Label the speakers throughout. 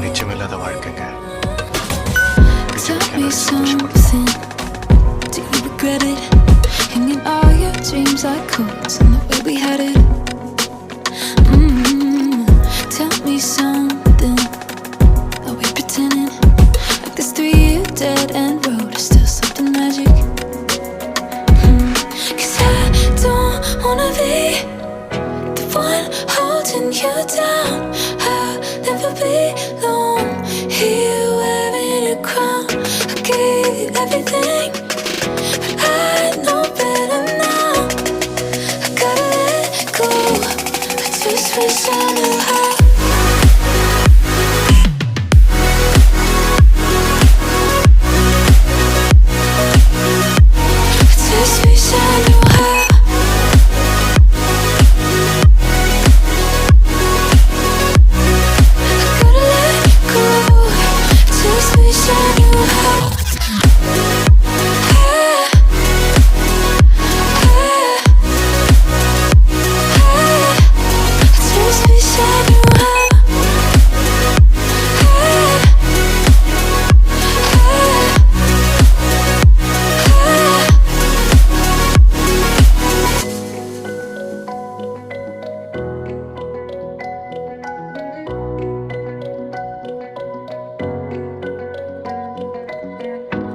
Speaker 1: நிச்சயமில்லாத வாழ்க்கைங்க.
Speaker 2: Tell me something, do you regret it? Hanging all your dreams like coats and the way we had it. Tell me something, are we pretending like this 3-year dead end road is still something magic? Cause I don't wanna be the one holding you down. I'll never belong here wearing a crown. I gave you everything, but I know better now. I gotta let go, I just wish I knew how.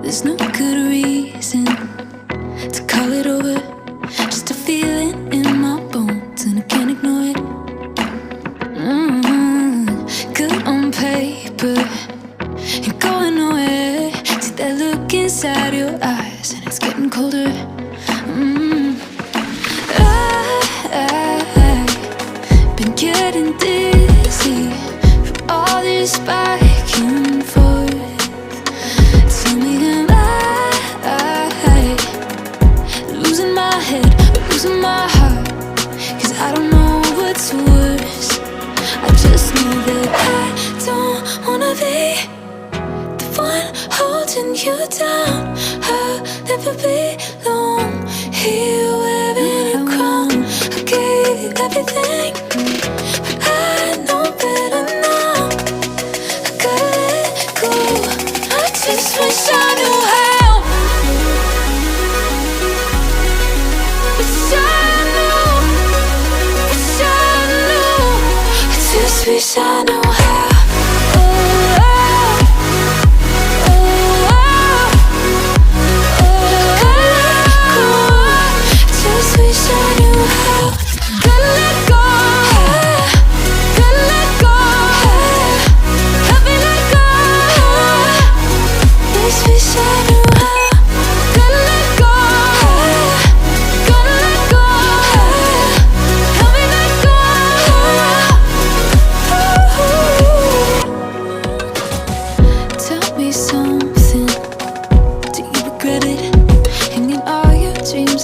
Speaker 2: There's no good reason to call it over. Just a feeling in my bones and I can't ignore it. Good on paper, ain't going nowhere. See that look inside your eyes and it's getting colder. I've been getting dizzy from all this back and forth. Tell me, am I losing my head or losing my heart? Cause I don't know what's worse. I just know that I don't wanna be the one holding you down. I'll never belong here wearing a crown. I gave you everything, but I know better now. I gotta let go, I just wish I knew how. Wish I knew, wish I knew. I just wish I knew how.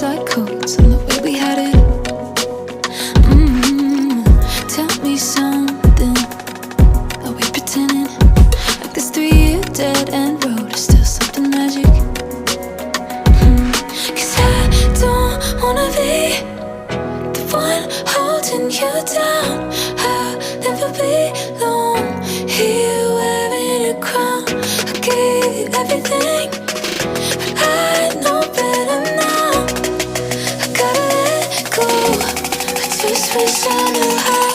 Speaker 2: Like coats and the way we had it. Tell me something, are we pretending like this 3-year dead end road is still something magic? Cause I don't wanna be the one holding you down. I'll never belong here wearing a crown. I gave you everything, but I know better now. I just wish I knew how.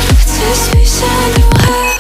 Speaker 2: I just wish I knew how.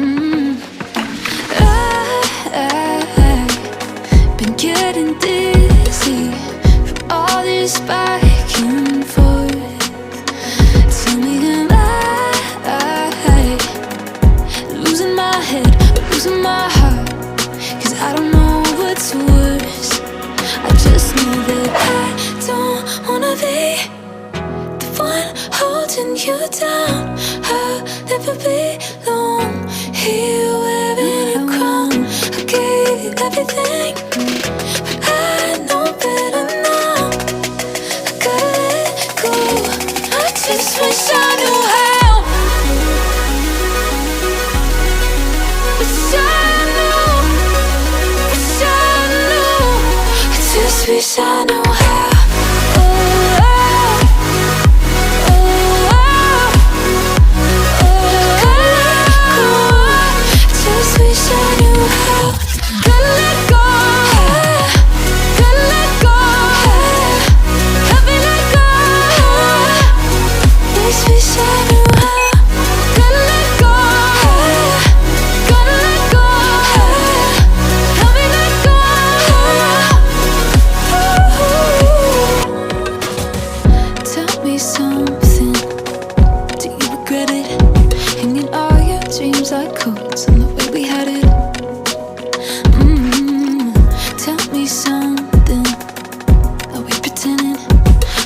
Speaker 2: I've been getting dizzy from all this back and forth. Tell me, am I losing my head or losing my heart? 'Cause I don't know what's worse. I just know that I don't wanna be the one holding you down. I'll never belong here wearing a crown. I gave you everything, but I know better now. I gotta let go. I just wish I knew how. Wish I knew. Wish I knew. I just wish I knew how. Something, do you regret it? Hanging all your dreams like coats on the way we had it. Tell me something, are we pretending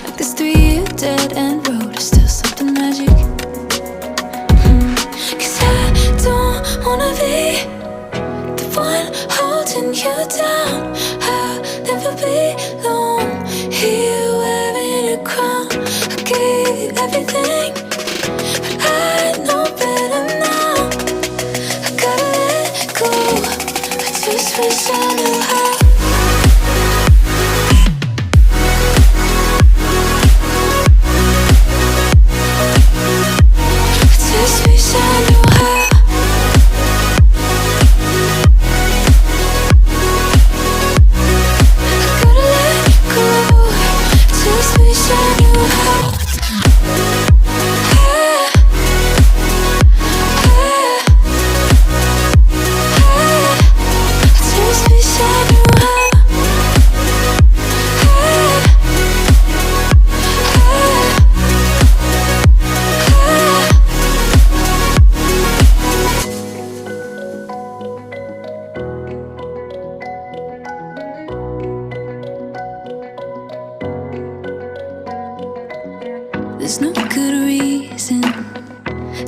Speaker 2: like this 3-year dead end road is still something magic? 'Cause I don't wanna be the one holding you down. I'll never belong here wearing a crown. I gave you everything, but I know better now. I gotta let go. I just wish I knew how. I just wish I knew how. I gotta let go. I just wish I knew how. There's no good reason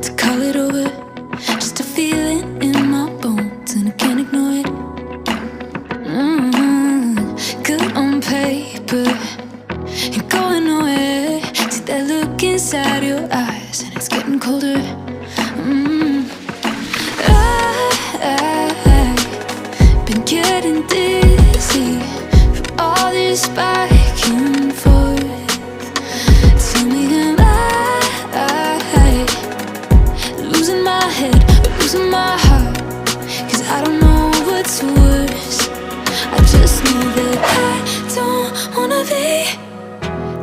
Speaker 2: to call it over. Just a feeling in my bones and I can't ignore it. Good on paper, ain't going nowhere. See that look inside your eyes and it's getting colder. I've been getting dizzy from all this back and forth. Tell me, am I losing my head or losing my heart? 'Cause I don't know what's worse. I just know that I don't wanna be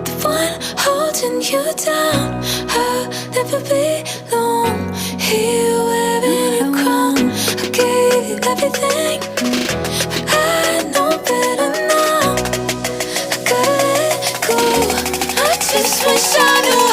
Speaker 2: the one holding you down. I'll never belong here wearing a crown. I gave you everything, but I know better now. I gotta let go. I just wish I knew